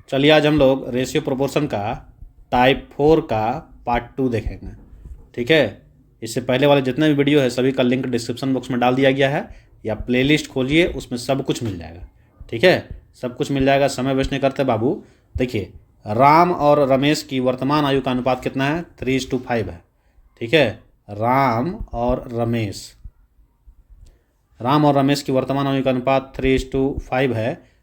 चलिए आज हम लोग रेशियो प्रोपोर्शन का टाइप 4 का पार्ट 2 देखेंगे। ठीक है, इससे पहले वाले जितने भी वीडियो है सभी का लिंक डिस्क्रिप्शन बॉक्स में डाल दिया गया है, या प्लेलिस्ट खोलिए उसमें सब कुछ मिल जाएगा। ठीक है, सब कुछ मिल जाएगा, समय वेस्ट नहीं करते बाबू। देखिए, राम और रमेश की वर्तमान आयु का अनुपात कितना है? 3:5 है। ठीक है, राम और रमेश की वर्तमान आयु का अनुपात 3:5 है।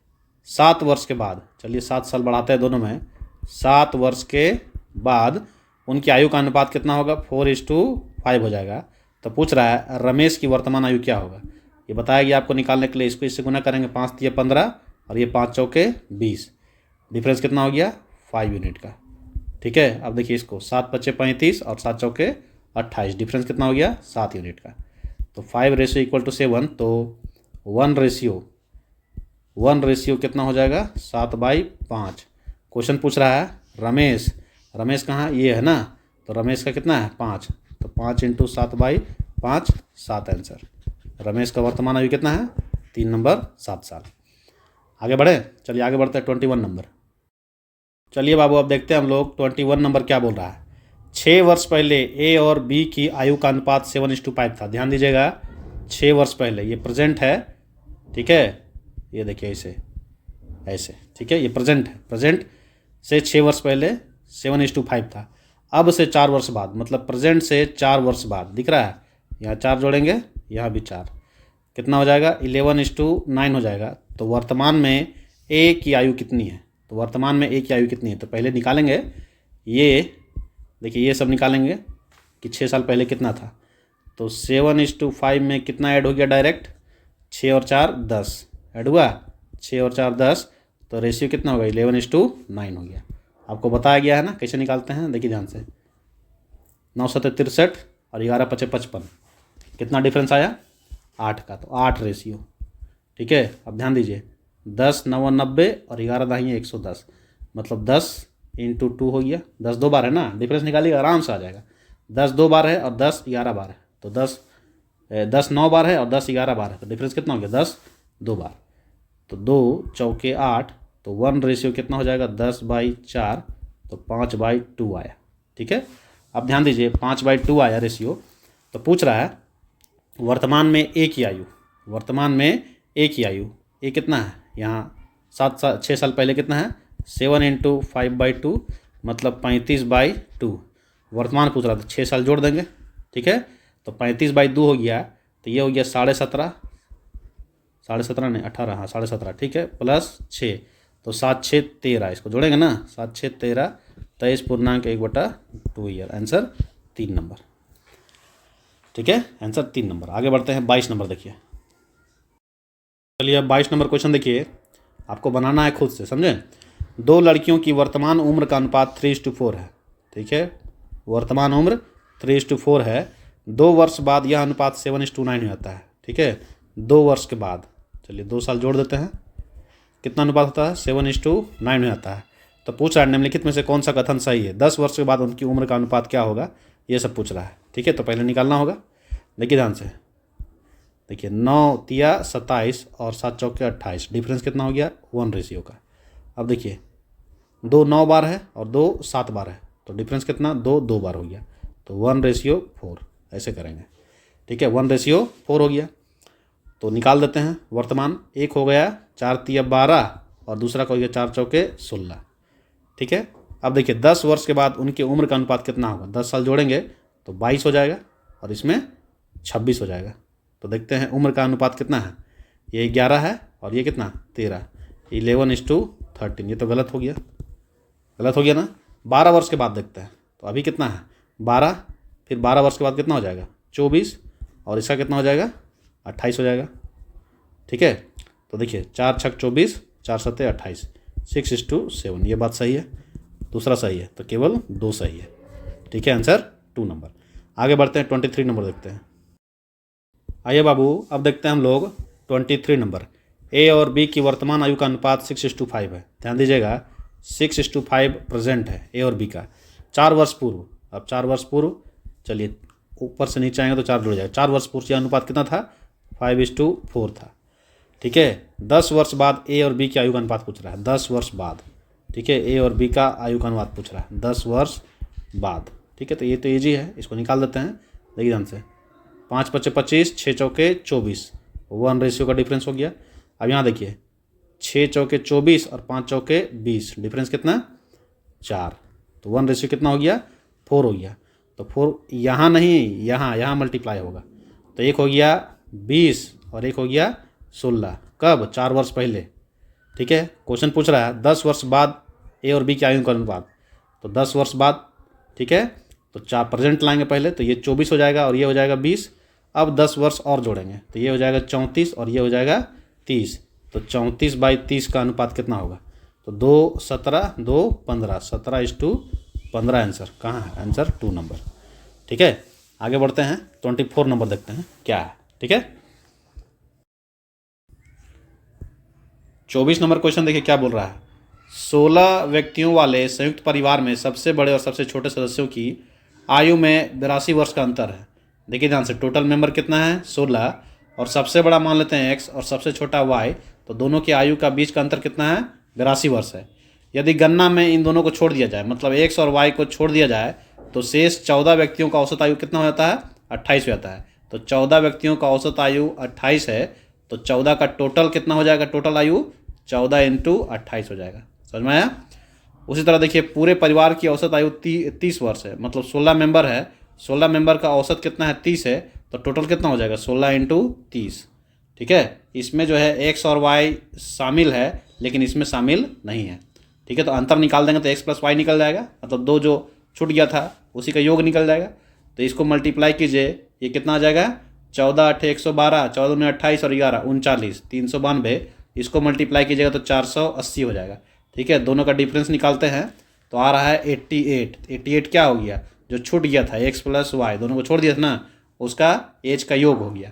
7 वर्ष के बाद, चलिए 7 साल बढ़ाते हैं दोनों में, 7 वर्ष के बाद उनकी आयु का अनुपात कितना होगा? 4:5 हो जाएगा। तो पूछ रहा है रमेश की वर्तमान आयु क्या होगा, ये बताया गया आपको निकालने के लिए। इसको इससे गुना करेंगे, 5 तिया 15 और ये 5 चौके 20। डिफरेंस कितना हो गया? 5 यूनिट का। ठीक है, अब देखिए इसको, 7 पच्चे 35 और 7 चौके 28। डिफरेंस कितना हो गया? 7 यूनिट का। तो 5:7, तो 1 रेशियो कितना हो जाएगा? 7/5। क्वेश्चन पूछ रहा है रमेश कहाँ? ये है ना, तो रमेश का कितना है? 5। तो 5 × 7/5, 7 आंसर। रमेश का वर्तमान आयु कितना है? 3 नंबर 7 साल। आगे बढ़े, चलिए आगे बढ़ते हैं 21 नंबर। चलिए बाबू, अब देखते हैं हम लोग 21 नंबर क्या बोल रहा है। 6 वर्ष पहले ए और बी की आयु का अनुपात 7:5 था। ध्यान दीजिएगा, 6 वर्ष पहले, ये प्रेजेंट है। ठीक है, ये देखिए ऐसे। ठीक है, ये प्रेजेंट है। प्रेजेंट से 6 वर्ष पहले 7:5 था। अब से 4 वर्ष बाद, मतलब प्रेजेंट से 4 वर्ष बाद, दिख रहा है यहाँ 4 जोड़ेंगे, यहाँ भी 4, कितना हो जाएगा? 11:9 हो जाएगा। तो वर्तमान में ए की आयु कितनी है? तो पहले निकालेंगे ये, देखिए ये सब निकालेंगे कि 6 साल पहले कितना था। तो 7:5 में कितना ऐड हो गया? डायरेक्ट 6 और 4 10 ऐड हुआ, 6 और 4 10, तो रेशियो कितना होगा? 11:9 हो गया। आपको बताया गया है ना कैसे निकालते हैं, देखिए ध्यान से। 9 7 63 और 11 5 55, कितना डिफरेंस आया? 8 का। तो 8 रेशियो। ठीक है, अब ध्यान दीजिए, 10 9 90 और 11 दाहिए 110, मतलब 10 × 2 हो गया। 10 2 बार है ना, डिफरेंस निकालिएगा आराम से आ जाएगा। 10 2 बार है और 10 11 बार है, तो 10 9 बार है और 10 11 बार है, तो डिफरेंस कितना हो गया? 10 2 बार। तो 2 चौके 8, तो 1 रेशियो कितना हो जाएगा? 10/4, तो 5/2 आया। ठीक है, अब ध्यान दीजिए, 5/2 आया रेशियो। तो पूछ रहा है वर्तमान में ए की आयु, ए कितना है? यहाँ 6 साल पहले कितना है? 7 × 5/2, मतलब 35/2। वर्तमान पूछ रहा था, 6 साल जोड़ देंगे। ठीक है, तो 35/2 हो गया, तो ये हो गया 17.5, 17.5 नहीं 18, हाँ 17.5। ठीक है, प्लस 6, तो 7 6 13, इसको जोड़ेंगे ना, 7 6 13, 23.1/2 ईयर। Answer 3 number. ठीक है, आंसर 3 नंबर। आगे बढ़ते हैं 22 नंबर, देखिए। चलिए अब 22 नंबर क्वेश्चन देखिए, आपको बनाना है खुद से, समझे। 2 लड़कियों की वर्तमान उम्र का अनुपात 3:4 है। ठीक है, वर्तमान उम्र 3:4 है। 2 वर्ष बाद यह अनुपात 7:9 हो जाता है। ठीक है, 2 वर्ष के बाद, चलिए 2 साल जोड़ देते हैं, कितना अनुपात होता है? 7:9 हो जाता है। तो पूछ रहा है निम्नलिखित में से कौन सा कथन सही है? 10 वर्ष के बाद उनकी उम्र का अनुपात क्या होगा, ये सब पूछ रहा है। ठीक है, तो पहले निकालना होगा। देखिए ध्यान से, देखिए 9 तिया 27 और 7 चौके 28, डिफरेंस कितना हो गया? 1 रेशियो का। अब देखिए 2 9 बार है और 2 7 बार है, तो डिफरेंस कितना? 2 2 बार हो गया, तो 1:4 ऐसे करेंगे। ठीक है, 1:4 हो गया। तो निकाल देते हैं वर्तमान। एक हो गया 4 तिया 12 और दूसरा का हो गया 4 चौके 16। ठीक है, अब देखिए 10 वर्ष के बाद उनकी उम्र का अनुपात कितना होगा? 10 साल जोड़ेंगे तो 22 हो जाएगा और इसमें 26 हो जाएगा। तो देखते हैं उम्र का अनुपात कितना है। ये 11 है और ये कितना? 13, 11:13। ये तो गलत हो गया ना। 12 वर्ष के बाद देखते हैं, तो अभी कितना है? 12, फिर 12 वर्ष के बाद कितना हो जाएगा? 24, और इसका कितना हो जाएगा? 28 हो जाएगा। ठीक है, तो देखिए 4 6 24, 4 7 28, 6:7। ये बात सही है, दूसरा सही है, तो केवल 2 सही है। ठीक है, आंसर 2 नंबर। आगे बढ़ते हैं 23 नंबर देखते हैं। आइए बाबू, अब देखते हैं हम लोग 23 नंबर। ए और बी की वर्तमान आयु का अनुपात 6:5 है। ध्यान दीजिएगा, 6:5 प्रेजेंट है ए और बी का। 4 वर्ष पूर्व, अब 4 वर्ष पूर्व, चलिए ऊपर से नीचे आएंगे तो 4 जुड़ जाएगा। 4 वर्ष पूर्व यह अनुपात कितना था? 5:4 था। ठीक है, 10 वर्ष बाद ए और बी की आयु का अनुपात पूछ रहा है। 10 वर्ष बाद, ठीक है, ए और बी का आयु का अनुपात पूछ रहा है 10 वर्ष बाद। ठीक है, तो ये तो ईजी है, इसको निकाल देते हैं। देखिए ध्यान से, 5 पच्चे 25, 6 चौके 24, 1 का डिफरेंस हो गया। अब यहाँ देखिए 6 चौके 24 और 5 चौके 20, डिफरेंस कितना 4, तो 1 कितना हो गया 4 हो गया। तो 4 यहाँ नहीं, यहाँ मल्टीप्लाई होगा, तो एक हो गया 20 और एक हो गया 16। कब? 4 वर्ष पहले। ठीक है, क्वेश्चन पूछ रहा है 10 वर्ष बाद ए और बी की आयु का अनुपात, तो 10 वर्ष बाद। ठीक है, तो 4 प्रेजेंट लाएंगे पहले, तो ये 24 हो जाएगा और ये हो जाएगा 20। अब 10 वर्ष और जोड़ेंगे, तो ये हो जाएगा 34 और ये हो जाएगा 30। तो 34/30 का अनुपात कितना होगा? तो 2 17 2 15, 17:15 आंसर कहाँ है? Answer 2 number. ठीक है, आगे बढ़ते हैं, 24 नंबर देखते हैं क्या है। ठीक है, 24 नंबर क्वेश्चन देखिए क्या बोल रहा है। 16 व्यक्तियों वाले संयुक्त परिवार में सबसे बड़े और सबसे छोटे सदस्यों की आयु में 82 वर्ष का अंतर है। देखिए ध्यान से, टोटल मेंबर कितना है 16, और सबसे बड़ा मान लेते हैं x और सबसे छोटा y, तो दोनों की आयु का बीच का अंतर कितना है? 82 वर्ष है। यदि गणना में इन दोनों को छोड़ दिया जाए, मतलब x और y को छोड़ दिया जाए, तो शेष 14 व्यक्तियों का औसत आयु कितना हो जाता है? 28 हो जाता है। तो 14 व्यक्तियों का औसत आयु 28 है, तो 14 का टोटल कितना हो जाएगा? टोटल आयु 14 × 28 हो जाएगा। समझ में आया? उसी तरह देखिए, पूरे परिवार की औसत आयु 30 वर्ष है, मतलब 16 मेंबर है, 16 मेंबर का औसत कितना है? 30 है, तो टोटल कितना हो जाएगा? 16 × 30। ठीक है, इसमें जो है x और y शामिल है, लेकिन इसमें शामिल नहीं है। ठीक है, तो अंतर निकाल देंगे तो x + y निकल जाएगा, मतलब 2 जो छूट गया था उसी का योग निकल जाएगा। तो इसको मल्टीप्लाई कीजिए, ये कितना आ जाएगा? 14 8 112, 14 × 28 और 11 39, 392। इसको मल्टीप्लाई कीजिएगा तो 480 हो जाएगा। ठीक है, दोनों का डिफरेंस निकालते हैं तो आ रहा है 88। 88 क्या हो गया? जो छूट गया था x + y, दोनों को छोड़ दिया था ना, उसका एज का योग हो गया।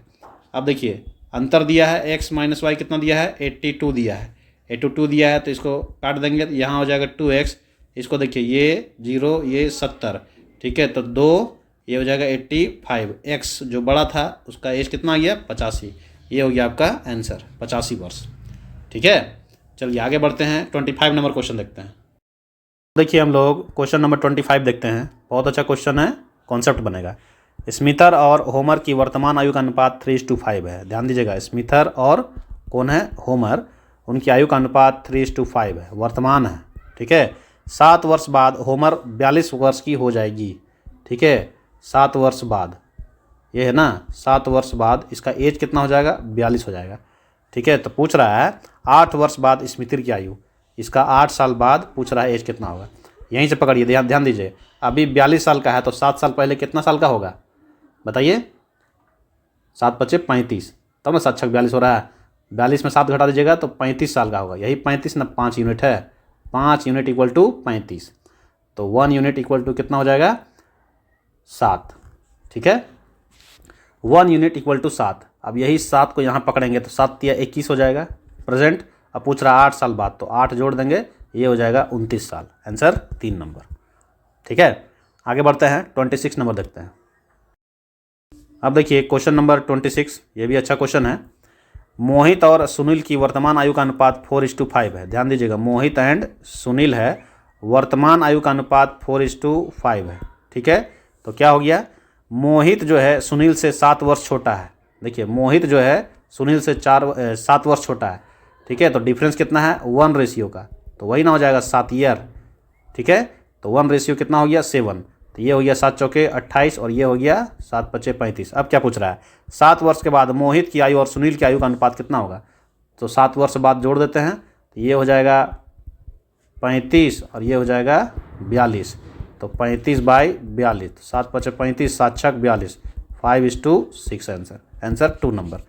अब देखिए, अंतर दिया है x - y कितना दिया है? 82 दिया है। 82 दिया है, तो इसको काट देंगे, तो यहाँ हो जाएगा 2x। इसको देखिए, ये 0 ये 70। ठीक है, तो 2 ये हो जाएगा 85। x जो बड़ा था उसका एज कितना आ गया? 85। ये हो गया आपका आंसर 85 वर्ष। ठीक है, चलिए आगे बढ़ते हैं, 25 नंबर क्वेश्चन देखते हैं। देखिए हम लोग क्वेश्चन नंबर 25 देखते हैं। बहुत अच्छा क्वेश्चन है, कॉन्सेप्ट बनेगा। स्मिथर और होमर की वर्तमान आयु का अनुपात 3:5 है। ध्यान दीजिएगा, स्मिथर और कौन है? होमर, उनकी आयु का अनुपात 3:5 है, वर्तमान है। ठीक है, 7 वर्ष बाद होमर 42 वर्ष की हो जाएगी। ठीक है, 7 वर्ष बाद, ये है ना, 7 वर्ष बाद इसका एज कितना हो जाएगा? 42 हो जाएगा। ठीक है, तो पूछ रहा है 8 वर्ष बाद स्मिथर की आयु, इसका 8 साल बाद पूछ रहा है एज कितना होगा। यहीं से पकड़िए, ध्यान दीजिए, अभी 42 साल का है, तो 7 साल पहले कितना साल का होगा बताइए? 7 × 5 = 35, तब ना 7 × 6 = 42 हो रहा है। 42 में 7 घटा दीजिएगा तो 35 साल का होगा। यही 35 ना, 5 यूनिट है, 5 यूनिट = 35, तो 1 यूनिट = कितना हो जाएगा? 7। ठीक है, 1 यूनिट = 7। अब यही 7 को यहाँ पकड़ेंगे तो 7 × 21 हो जाएगा प्रेजेंट। अब पूछ रहा है 8 साल बाद, तो 8 जोड़ देंगे, ये हो जाएगा 29 साल। Answer 3 number. ठीक है, आगे बढ़ते हैं, 26 नंबर देखते हैं। अब देखिए क्वेश्चन नंबर 26, ये भी अच्छा क्वेश्चन है। मोहित और सुनील की वर्तमान आयु का अनुपात 4:5 है। ध्यान दीजिएगा, मोहित एंड सुनील है, वर्तमान आयु का अनुपात 4:5 है। ठीक है, तो क्या हो गया? मोहित जो है सुनील से 7 वर्ष छोटा है। देखिए, मोहित जो है सुनील से 7 वर्ष छोटा है। ठीक है, तो डिफरेंस कितना है? 1 का, तो वही ना हो जाएगा 7 ईयर। ठीक है, तो 1 कितना हो गया? 7। तो ये हो गया 7 चौके 28 और ये हो गया 7 × 5 = 35। अब क्या पूछ रहा है? 7 वर्ष के बाद मोहित की आयु और सुनील की आयु का अनुपात कितना होगा? तो 7 वर्ष बाद जोड़ देते हैं, तो ये हो जाएगा 35 और ये हो जाएगा 42, तो 35/42, 7 × 5 = 35, 7 × 6 = 42, 5:6 आंसर। Answer 2 number.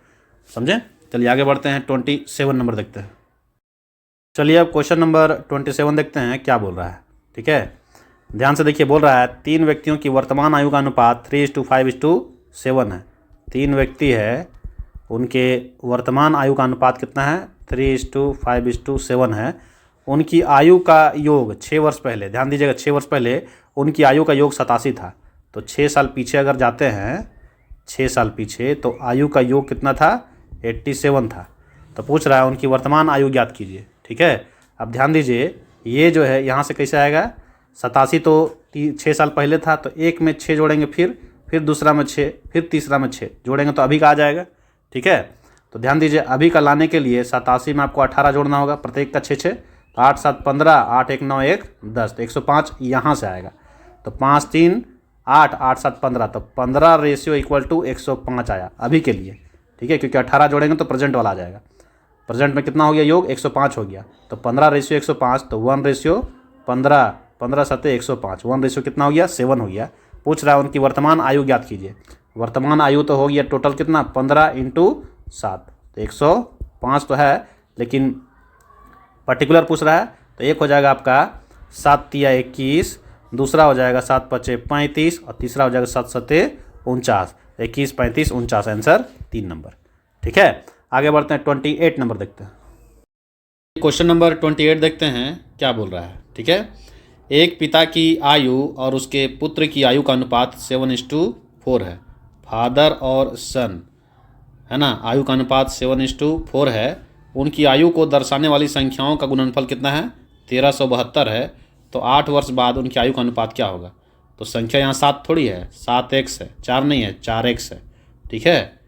समझे? चलिए आगे बढ़ते हैं, 27 नंबर देखते हैं। चलिए अब क्वेश्चन नंबर 27 देखते हैं क्या बोल रहा है। ठीक है, ध्यान से देखिए, बोल रहा है 3 व्यक्तियों की वर्तमान आयु का अनुपात 3:5:7 है। 3 व्यक्ति है, उनके वर्तमान आयु का अनुपात कितना है? 3:5:7 है। उनकी आयु का योग 6 वर्ष पहले, ध्यान दीजिएगा, 6 वर्ष पहले उनकी आयु का योग 87 था। तो 6 साल पीछे अगर जाते हैं, 6 साल पीछे, तो आयु का योग कितना था? 87 था। तो पूछ रहा है उनकी वर्तमान आयु ज्ञात कीजिए। ठीक है, अब ध्यान दीजिए, ये जो है यहाँ से कैसे आएगा, 87 तो 6 साल पहले था, तो एक में 6 जोड़ेंगे, फिर दूसरा में 6, फिर तीसरा में 6 जोड़ेंगे तो अभी का आ जाएगा। ठीक है, तो ध्यान दीजिए अभी का लाने के लिए 87 में आपको 18 जोड़ना होगा, प्रत्येक का 6 तो 8 7 15, 8 1 9 1 10, तो 105 यहाँ से आएगा। तो 5 3 8, 8 7 15, तो 15 रेशियो इक्वल टू 105 आया अभी के लिए। ठीक है, क्योंकि 18 जोड़ेंगे तो प्रेजेंट वाला आ जाएगा। प्रेजेंट में कितना हो गया योग, 105 हो गया। तो 15 रेशियो 105, तो 1 रेशियो 15, 15 7 105, 1 रेशियो कितना हो गया, 7 हो गया। पूछ रहा है उनकी वर्तमान आयु ज्ञात कीजिए। वर्तमान आयु तो हो गया टोटल कितना, 15 × 7, तो 105 तो है, लेकिन पर्टिकुलर पूछ रहा है, तो एक हो जाएगा आपका 7 तिया 21, दूसरा हो जाएगा 7 5 35, और तीसरा हो जाएगा 7 7 49, 21 35 49, आंसर 3 नंबर। ठीक है, आगे बढ़ते हैं 28 नंबर देखते हैं। क्वेश्चन नंबर 28 देखते हैं क्या बोल रहा है। ठीक है, एक पिता की आयु और उसके पुत्र की आयु का अनुपात 7:4 है। फादर और सन, है ना, आयु का अनुपात 7:4 है। उनकी आयु को दर्शाने वाली संख्याओं का गुणनफल कितना है, 1372 है। तो 8 वर्ष बाद उनकी आयु का अनुपात क्या होगा। तो संख्या यहाँ 7 थोड़ी है, 7x है, 4 नहीं है, 4x है। ठीक है,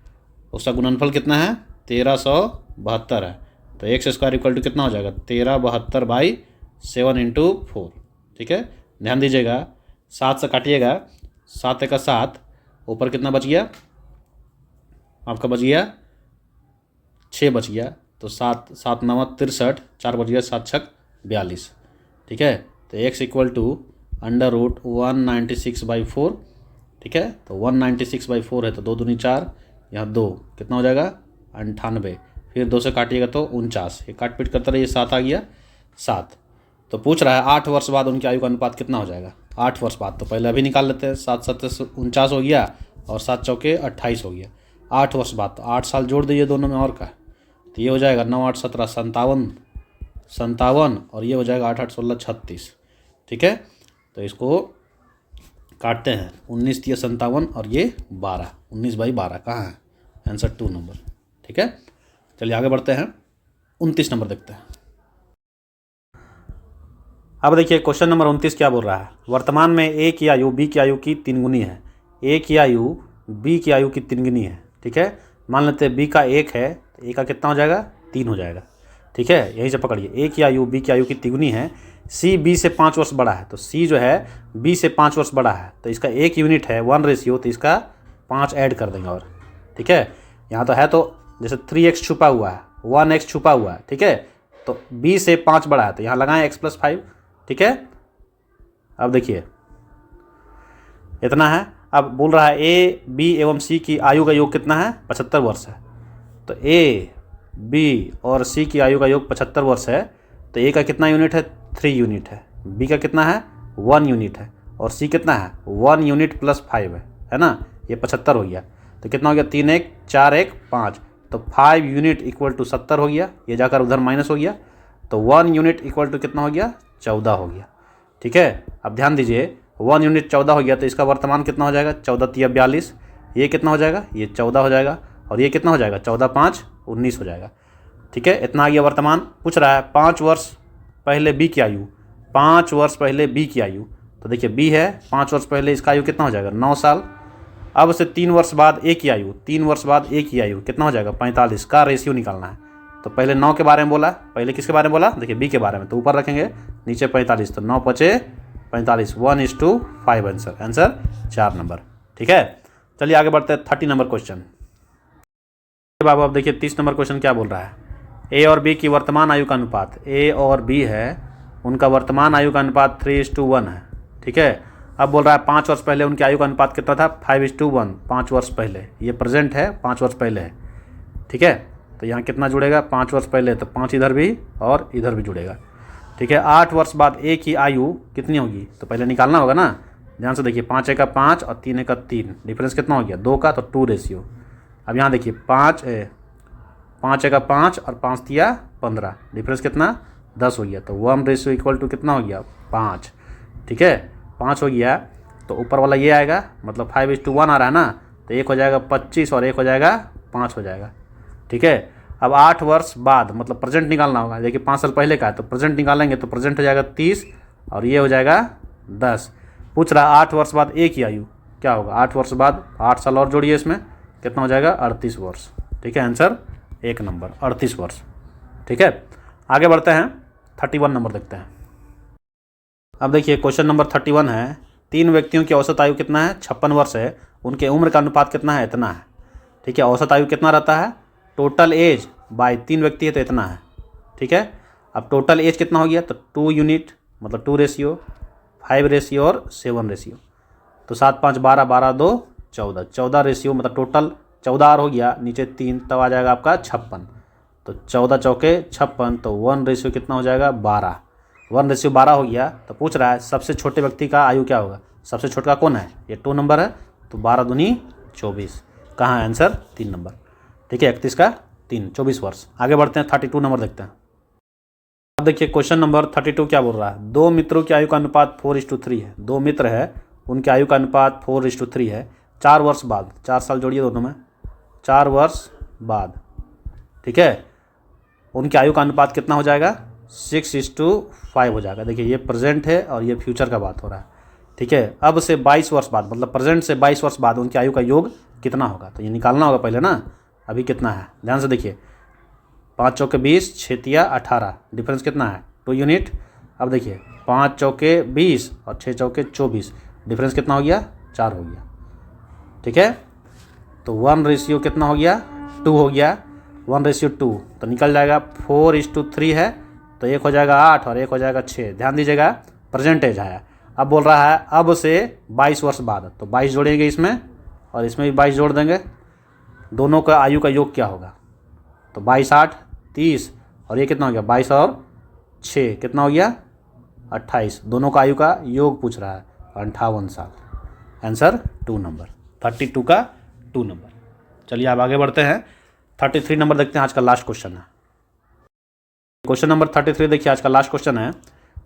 उसका गुणनफल कितना है, 1372 है। तो x² इक्वल टू कितना हो जाएगा, 1372/7 × 4। ठीक है, ध्यान दीजिएगा 7 से काटिएगा, 7 × 7, ऊपर कितना बच गया आपका, बच गया 6 बच गया। तो 7 7 9 63, 4 बच गया, 7 6 42। ठीक है, तो x इक्वल टू √196/4। ठीक है, तो 196/4 है, तो 2 दूनी 4, यहाँ 2 कितना हो जाएगा 98, फिर 2 से काटिएगा तो 49, ये काट पीट करता रहिए, 7 आ गया 7। तो पूछ रहा है 8 वर्ष बाद उनकी आयु का अनुपात कितना हो जाएगा। 8 वर्ष बाद तो पहले अभी निकाल लेते हैं, 7 7 49 हो गया, और 7 चौके 28 हो गया। 8 वर्ष बाद तो 8 साल जोड़ दीजिए दोनों में, और का तो ये हो जाएगा 9 8 17 57, और ये हो जाएगा 8 8 16 36। ठीक है, तो इसको काटते हैं, 19 × 57 और ये 12, 19/12 कहाँ है, आंसर 2 नंबर। ठीक है, चलिए आगे बढ़ते हैं, 29 नंबर देखते हैं। अब देखिए क्वेश्चन नंबर 29 क्या बोल रहा है। वर्तमान में ए की आयु बी की आयु की 3 गुनी है। ए की आयु बी की आयु की 3 गुनी है। ठीक है, मान लेते हैं बी का 1 है, तो ए का कितना हो जाएगा, 3 हो जाएगा। ठीक है, यहीं से पकड़िए, ए की आयु बी की आयु की 3 गुनी है। सी बी से 5 वर्ष बड़ा है, तो सी जो है बी से 5 वर्ष बड़ा है, तो इसका 1 यूनिट है 1 रेशियो, तो इसका 5 ऐड कर देंगे। और ठीक है, यहाँ तो है, तो जैसे 3x छुपा हुआ है, 1x छुपा हुआ है। ठीक है, तो b से 5 बड़ा है, तो यहाँ लगाएं x + 5। ठीक है, अब देखिए इतना है। अब बोल रहा है a, b एवं c की आयु का योग कितना है, 75 वर्ष है। तो a, b और c की आयु का योग 75 वर्ष है, तो a का कितना यूनिट है, 3 यूनिट है, b का कितना है, 1 यूनिट है, और c कितना है, 1 यूनिट + 5 है ना, ये 75 हो गया। तो कितना हो गया, 3 1 4 1 5, तो 5 यूनिट इक्वल टू 70 हो गया, ये जाकर उधर माइनस हो गया। तो 1 यूनिट इक्वल टू कितना हो गया, 14 हो गया। ठीक है, अब ध्यान दीजिए 1 यूनिट 14 हो गया, तो इसका वर्तमान कितना हो जाएगा, 14 × 42, ये कितना हो जाएगा, ये 14 हो जाएगा, और ये कितना हो जाएगा, 14 × 5 19 हो जाएगा। ठीक है, इतना आ गया वर्तमान। पूछ रहा है 5 वर्ष पहले बी की आयु, 5 वर्ष पहले बी की आयु, तो देखिए बी है 5 वर्ष पहले, इसका आयु कितना हो जाएगा, 9 साल। अब से 3 वर्ष बाद ए की आयु, 3 वर्ष बाद ए की आयु कितना हो जाएगा, 45 का रेशियो निकालना है। तो पहले 9 के बारे में बोला, पहले किसके बारे में बोला, देखिए बी के बारे में, तो ऊपर रखेंगे, नीचे 45, तो 9 5 45, 1:5 आंसर, आंसर 4 नंबर। ठीक है, चलिए आगे बढ़ते हैं 30 नंबर क्वेश्चन। बाबू अब देखिए 30 नंबर क्वेश्चन क्या बोल रहा है। ए और बी की वर्तमान आयु का अनुपात, ए और बी है, उनका वर्तमान आयु का अनुपात 3:1 है। ठीक है, अब बोल रहा है 5 वर्ष पहले उनकी आयु का अनुपात कितना था, 5:1, 5 वर्ष पहले, ये प्रेजेंट है, 5 वर्ष पहले है। ठीक है, तो यहाँ कितना जुड़ेगा, 5 वर्ष पहले, तो 5 इधर भी और इधर भी जुड़ेगा। ठीक है, 8 वर्ष बाद ए की आयु कितनी होगी, तो पहले निकालना होगा ना, ध्यान से देखिए, 5 × 5 और 3 × 3, डिफरेंस कितना हो गया, 2 का, तो 2 रेशियो। अब यहाँ देखिए 5 × 5 और 5 × 15, डिफरेंस कितना, 10 हो गया, तो 1 रेशियो इक्वल टू कितना हो गया, 5। ठीक है, 5 हो गया, तो ऊपर वाला ये आएगा, मतलब 5:1 आ रहा है ना, तो 1 हो जाएगा 25 और 1 हो जाएगा 5 हो जाएगा। ठीक है, अब 8 वर्ष बाद मतलब प्रेजेंट निकालना होगा। देखिए 5 साल पहले का है तो प्रेजेंट निकालेंगे तो प्रेजेंट हो जाएगा 30 और ये हो जाएगा 10। पूछ रहा 8 वर्ष बाद एक ही आयु क्या होगा, 8 वर्ष बाद 8 साल और जोड़िए, इसमें कितना हो जाएगा 38 वर्ष। ठीक है, आंसर 1 नंबर 38 वर्ष। ठीक है, आगे बढ़ते हैं 31 नंबर देखते हैं। अब देखिए क्वेश्चन नंबर 31 है, 3 व्यक्तियों की औसत आयु कितना है 56 वर्ष है, उनके उम्र का अनुपात कितना है इतना है। ठीक है, औसत आयु कितना रहता है, टोटल एज बाय 3 व्यक्ति है तो इतना है। ठीक है, अब टोटल एज कितना हो गया तो 2 यूनिट मतलब 2 रेशियो, 5 रेशियो और 7 रेशियो, तो 7 5 12 12 2 14, 14 रेशियो मतलब टोटल 14 आर हो गया, नीचे 3 तब आ जाएगा आपका 56, तो 14 चौके 56, तो 1 रेशियो कितना हो जाएगा 12, 1 रेशियो 12 हो गया। तो पूछ रहा है सबसे छोटे व्यक्ति का आयु क्या होगा, सबसे छोटा कौन है, ये 2 नंबर है, तो 12 दूनी 24, कहाँ है आंसर 3 नंबर। ठीक है, 31 का 3 24 वर्ष। आगे बढ़ते हैं 32 नंबर देखते हैं। अब देखिए क्वेश्चन नंबर 32 क्या बोल रहा है, 2 मित्रों की आयु का अनुपात 4:3 है। 2 मित्र है, उनकी आयु का अनुपात 4:3 है। 4 वर्ष बाद, 4 साल जोड़िए दोनों में, 4 वर्ष बाद, ठीक है, उनकी आयु का अनुपात कितना हो जाएगा 6:5 हो जाएगा। देखिए ये प्रेजेंट है और ये फ्यूचर का बात हो रहा है। ठीक है, अब से 22 वर्ष बाद मतलब प्रेजेंट से 22 वर्ष बाद उनकी आयु का योग कितना होगा, तो ये निकालना होगा पहले ना, अभी कितना है ध्यान से देखिए, 5 चौके 20, 6 तिया 18, डिफरेंस कितना है 2 यूनिट। अब देखिए 5 चौके 20 और 6 चौके 24, डिफरेंस कितना हो गया 4 हो गया। ठीक है, तो 1 रेशियो कितना हो गया 2 हो गया, 1 रेशियो 2 तो निकल जाएगा 4:3 है, तो एक हो जाएगा 8 और एक हो जाएगा 6। ध्यान दीजिएगा परसेंटेज आया। अब बोल रहा है अब से 22 वर्ष बाद, तो 22 जोड़ेंगे इसमें और इसमें भी 22 जोड़ देंगे, दोनों का आयु का योग क्या होगा, तो 22 8 30 और ये कितना हो गया 22 और 6 कितना हो गया 28, दोनों का आयु का योग पूछ रहा है 58 साल। आंसर 2 नंबर 32 का 2 नंबर। चलिए अब आगे बढ़ते हैं 33 नंबर देखते हैं, आज का लास्ट क्वेश्चन है। क्वेश्चन नंबर 33 देखिए, आज का लास्ट क्वेश्चन है,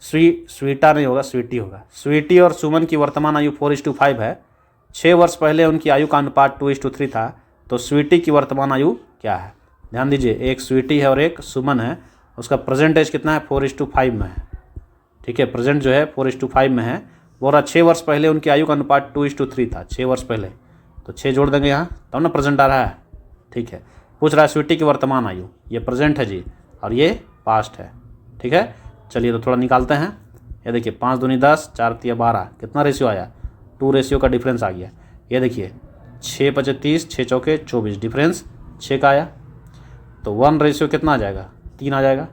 स्वीटा नहीं होगा स्वीटी होगा। स्वीटी और सुमन की वर्तमान आयु 4:5 है। 6 वर्ष पहले उनकी आयु का अनुपात 2:3 था, तो स्वीटी की वर्तमान आयु क्या है। ध्यान दीजिए, एक स्वीटी है और एक सुमन है, उसका प्रेजेंट एज कितना है 4:5 में है। ठीक है, प्रेजेंट जो है 4:5 में है। बोल रहा 6 वर्ष पहले उनकी आयु का अनुपात 2:3 था, 6 वर्ष पहले, तो 6 जोड़ देंगे यहाँ तब ना प्रेजेंट आ रहा है। ठीक है, पूछ रहा है स्वीटी की वर्तमान आयु, ये प्रेजेंट है जी और ये पास्ट है। ठीक है, चलिए तो थोड़ा निकालते हैं। ये देखिए 5 दूनी 10, 4 तिया 12, कितना रेशियो आया 2 रेशियो का डिफरेंस आ गया। ये देखिए 6 5 30, 6 चौके 24, डिफरेंस 6 का आया, तो 1 रेशियो कितना आ जाएगा 3 आ जाएगा।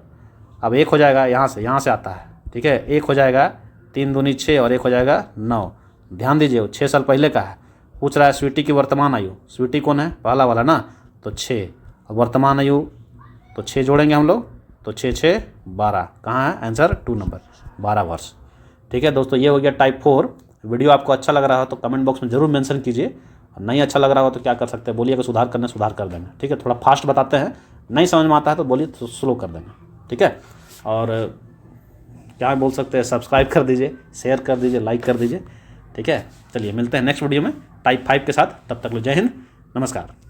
अब एक हो जाएगा यहाँ से आता है। ठीक है, एक हो जाएगा 3 दूनी 6 और एक हो जाएगा 9। ध्यान दीजिए 6 साल पहले का है। पूछ रहा है स्वीटी की वर्तमान आयु, स्वीटी कौन है पहला वाला ना, तो 6, और वर्तमान आयु तो 6 जोड़ेंगे हम लोग, तो 6 6 12, कहाँ है आंसर 2 नंबर 12 वर्ष। ठीक है दोस्तों, ये हो गया टाइप 4। वीडियो आपको अच्छा लग रहा हो तो कमेंट बॉक्स में जरूर मेंशन कीजिए, और नहीं अच्छा लग रहा हो तो क्या कर सकते हैं बोलिए, अगर सुधार करना सुधार कर देंगे। ठीक है, थोड़ा फास्ट बताते हैं, नहीं समझ में आता है तो बोलिए तो स्लो कर देंगे। ठीक है, और क्या बोल सकते हैं, सब्सक्राइब कर दीजिए, शेयर कर दीजिए, लाइक कर दीजिए। ठीक है, चलिए मिलते हैं नेक्स्ट वीडियो में टाइप 5 के साथ, तब तक लो जय हिंद, नमस्कार।